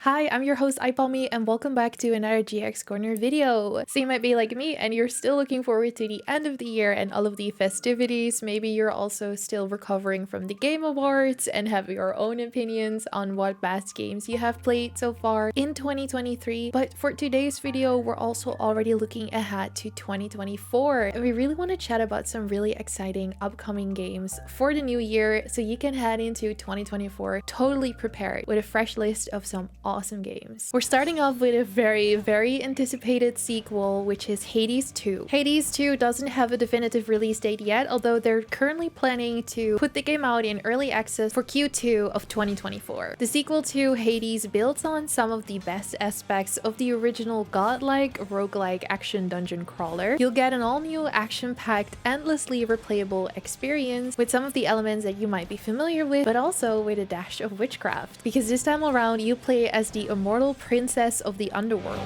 Hi, I'm your host iPalmy and welcome back to another GX Corner video. So you might be like me and you're still looking forward to the end of the year and all of the festivities. Maybe you're also still recovering from the Game Awards and have your own opinions on what best games you have played so far in 2023. But for today's video, we're also already looking ahead to 2024. And we really want to chat about some really exciting upcoming games for the new year so you can head into 2024 totally prepared with a fresh list of some awesome games. We're starting off with a very anticipated sequel, which is Hades 2. Hades 2 doesn't have a definitive release date yet, although they're currently planning to put the game out in early access for Q2 of 2024. The sequel to Hades builds on some of the best aspects of the original godlike, roguelike action dungeon crawler. You'll get an all-new action-packed, endlessly replayable experience with some of the elements that you might be familiar with, but also with a dash of witchcraft. Because this time around, you play as the immortal princess of the underworld.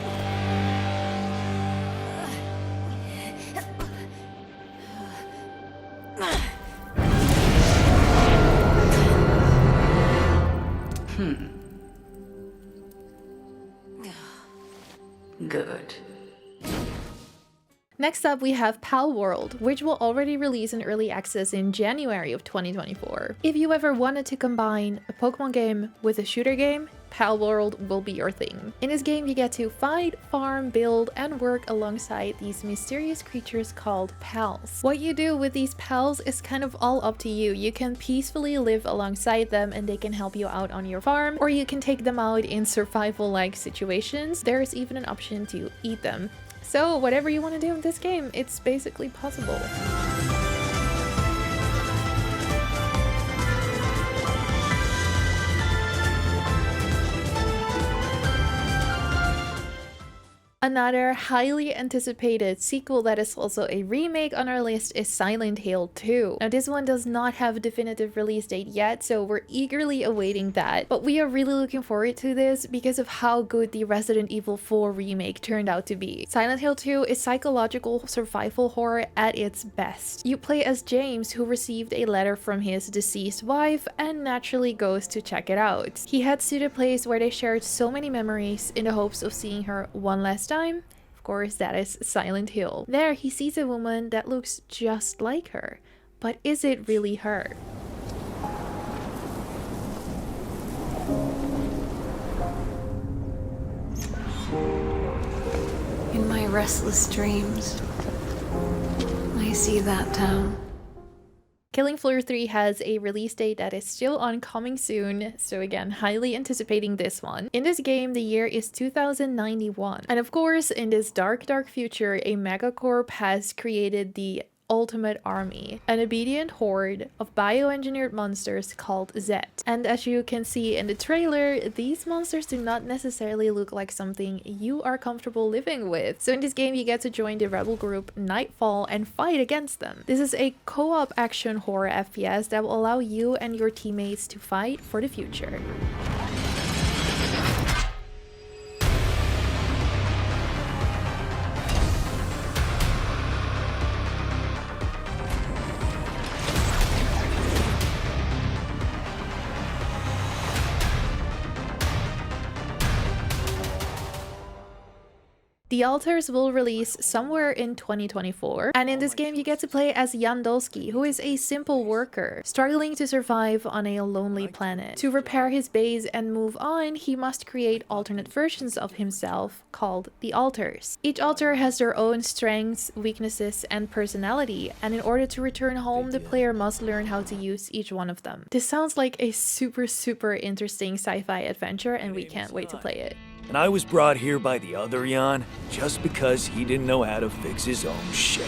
Good. Next up, we have Palworld, which will already release in early access in January of 2024. If you ever wanted to combine a Pokemon game with a shooter game, Palworld will be your thing. In this game, you get to fight, farm, build, and work alongside these mysterious creatures called pals. What you do with these pals is kind of all up to you. You can peacefully live alongside them and they can help you out on your farm, or you can take them out in survival-like situations. There is even an option to eat them. So whatever you want to do in this game, it's basically possible. Another highly anticipated sequel that is also a remake on our list is Silent Hill 2. Now this one does not have a definitive release date yet, so we're eagerly awaiting that. But we are really looking forward to this because of how good the Resident Evil 4 remake turned out to be. Silent Hill 2 is psychological survival horror at its best. You play as James, who received a letter from his deceased wife and naturally goes to check it out. He heads to the place where they shared so many memories in the hopes of seeing her one last time. Of course, that is Silent Hill. There he sees a woman that looks just like her, but is it really her? In my restless dreams, I see that town. Killing Floor 3 has a release date that is still on coming soon, so again, highly anticipating this one. In this game, the year is 2091. And of course, in this dark future, a megacorp has created the ultimate army, an obedient horde of bioengineered monsters called Z. And as you can see in the trailer, these monsters do not necessarily look like something you are comfortable living with. So in this game, you get to join the rebel group Nightfall and fight against them. This is a co-op action horror FPS that will allow you and your teammates to fight for the future. The Altars will release somewhere in 2024, and in this game you get to play as Yandolski, who is a simple worker, struggling to survive on a lonely planet. To repair his base and move on, he must create alternate versions of himself called the Altars. Each altar has their own strengths, weaknesses, and personality, and in order to return home, the player must learn how to use each one of them. This sounds like a super interesting sci-fi adventure, and we can't wait to play it. And I was brought here by the other Jan just because he didn't know how to fix his own shit.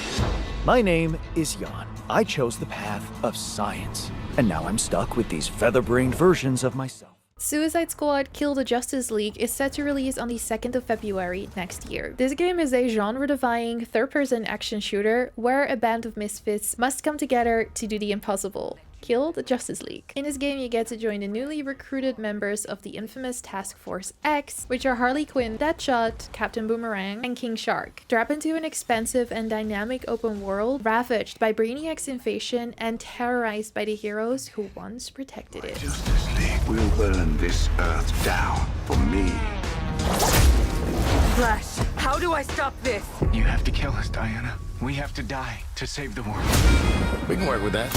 My name is Jan. I chose the path of science, and now I'm stuck with these feather-brained versions of myself. Suicide Squad Kill the Justice League is set to release on the 2nd of February next year. This game is a genre-defying third-person action shooter where a band of misfits must come together to do the impossible. Kill the Justice League. In this game, you get to join the newly recruited members of the infamous Task Force X, which are Harley Quinn, Deadshot, Captain Boomerang, and King Shark. Drop into an expansive and dynamic open world ravaged by Brainiac's invasion and terrorized by the heroes who once protected it. Justice League will burn this Earth down for me. Flash, how do I stop this? You have to kill us, Diana. We have to die to save the world. We can work with that.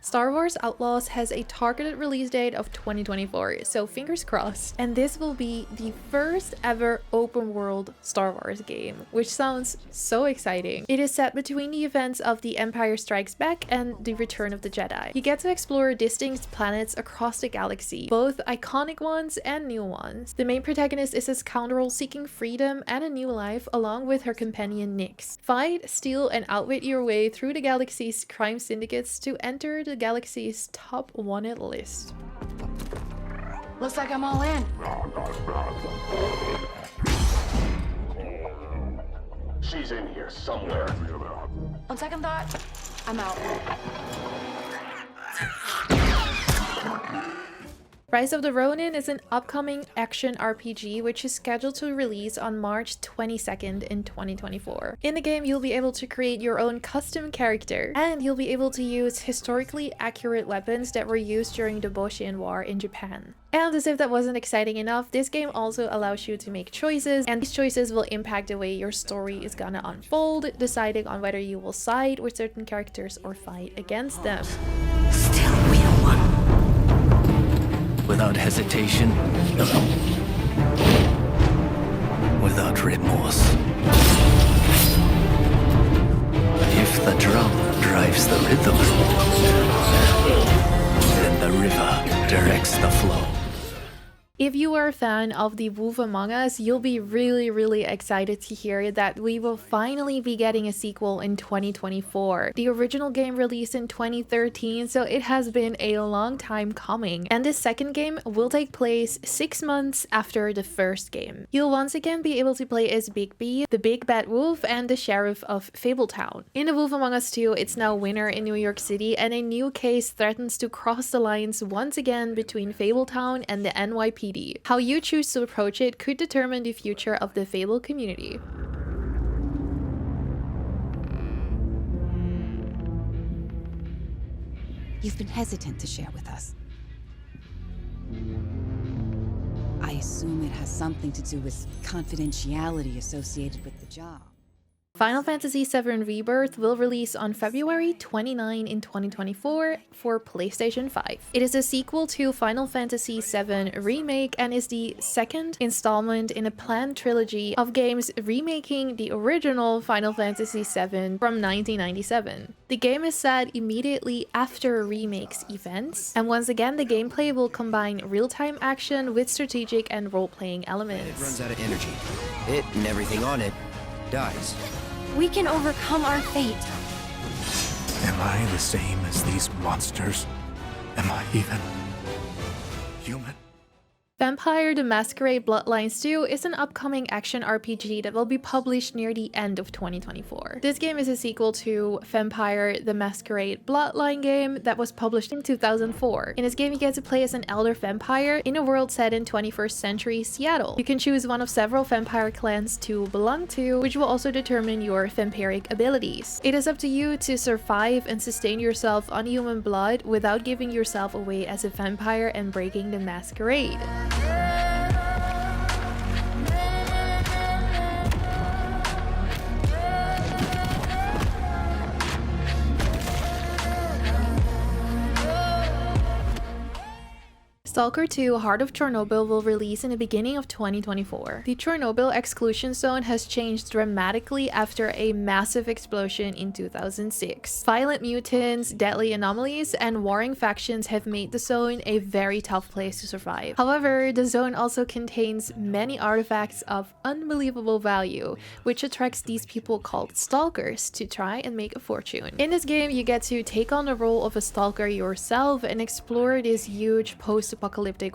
Star Wars Outlaws has a targeted release date of 2024, so fingers crossed. And this will be the first ever open world Star Wars game, which sounds so exciting. It is set between the events of The Empire Strikes Back and The Return of the Jedi. You get to explore distinct planets across the galaxy, both iconic ones and new ones. The main protagonist is a scoundrel seeking freedom and a new life along with her companion Nyx. Fight, steal, and outwit your way through the galaxy's crime syndicates to enter the galaxy's top wanted list. Looks like I'm all in. She's in here somewhere. On second thought, I'm out. Rise of the Ronin is an upcoming action RPG which is scheduled to release on March 22nd in 2024. In the game, you'll be able to create your own custom character, and you'll be able to use historically accurate weapons that were used during the Boshin War in Japan. And as if that wasn't exciting enough, this game also allows you to make choices, and these choices will impact the way your story is gonna unfold, deciding on whether you will side with certain characters or fight against them. Still real one. Without hesitation, without remorse. If the drum drives the rhythm, then the river directs the flow. If you are a fan of the Wolf Among Us, you'll be really excited to hear that we will finally be getting a sequel in 2024. The original game released in 2013, so it has been a long time coming. And this second game will take place 6 months after the first game. You'll once again be able to play as Bigby, the big bad wolf, and the sheriff of Fabletown. In The Wolf Among Us 2, it's now winter in New York City, and a new case threatens to cross the lines once again between Fabletown and the NYPD. How you choose to approach it could determine the future of the Fable community. You've been hesitant to share with us. I assume it has something to do with confidentiality associated with the job. Final Fantasy VII Rebirth will release on February 29 in 2024 for PlayStation 5. It is a sequel to Final Fantasy VII Remake and is the second installment in a planned trilogy of games remaking the original Final Fantasy VII from 1997. The game is set immediately after Remake's events, and once again the gameplay will combine real-time action with strategic and role-playing elements. It runs out of energy. It and everything on it dies. We can overcome our fate. Am I the same as these monsters? Am I even human? Vampire: The Masquerade Bloodlines 2 is an upcoming action RPG that will be published near the end of 2024. This game is a sequel to Vampire: The Masquerade Bloodline game that was published in 2004. In this game, you get to play as an elder vampire in a world set in 21st century Seattle. You can choose one of several vampire clans to belong to, which will also determine your vampiric abilities. It is up to you to survive and sustain yourself on human blood without giving yourself away as a vampire and breaking the masquerade. S.T.A.L.K.E.R 2 Heart of Chornobyl will release in the beginning of 2024. The Chornobyl exclusion zone has changed dramatically after a massive explosion in 2006. Violent mutants, deadly anomalies, and warring factions have made the zone a very tough place to survive. However, the zone also contains many artifacts of unbelievable value, which attracts these people called stalkers to try and make a fortune. In this game, you get to take on the role of a stalker yourself and explore this huge post-apocalyptic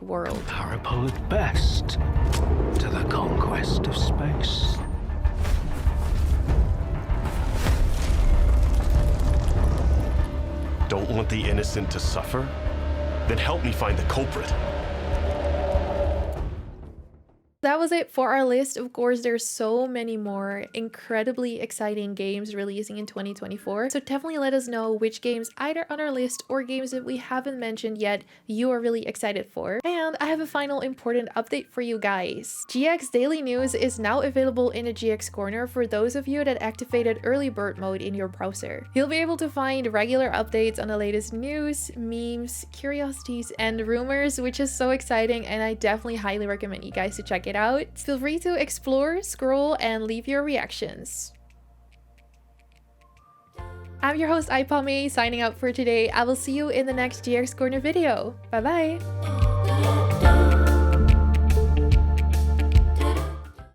world. Comparable at best to the conquest of space. don't want the innocent to suffer, then help me find the culprit. That was it for our list. Of course, there's so many more incredibly exciting games releasing in 2024. So definitely let us know which games either on our list or games that we haven't mentioned yet you are really excited for. And I have a final important update for you guys. GX Daily News is now available in the GX Corner for those of you that activated early bird mode in your browser. You'll be able to find regular updates on the latest news, memes, curiosities, and rumors, which is so exciting, and I definitely highly recommend you guys to check it out. Feel free to explore, scroll, and leave your reactions. I'm your host, iPalmy, signing out for today. I will see you in the next GX Corner video. Bye bye!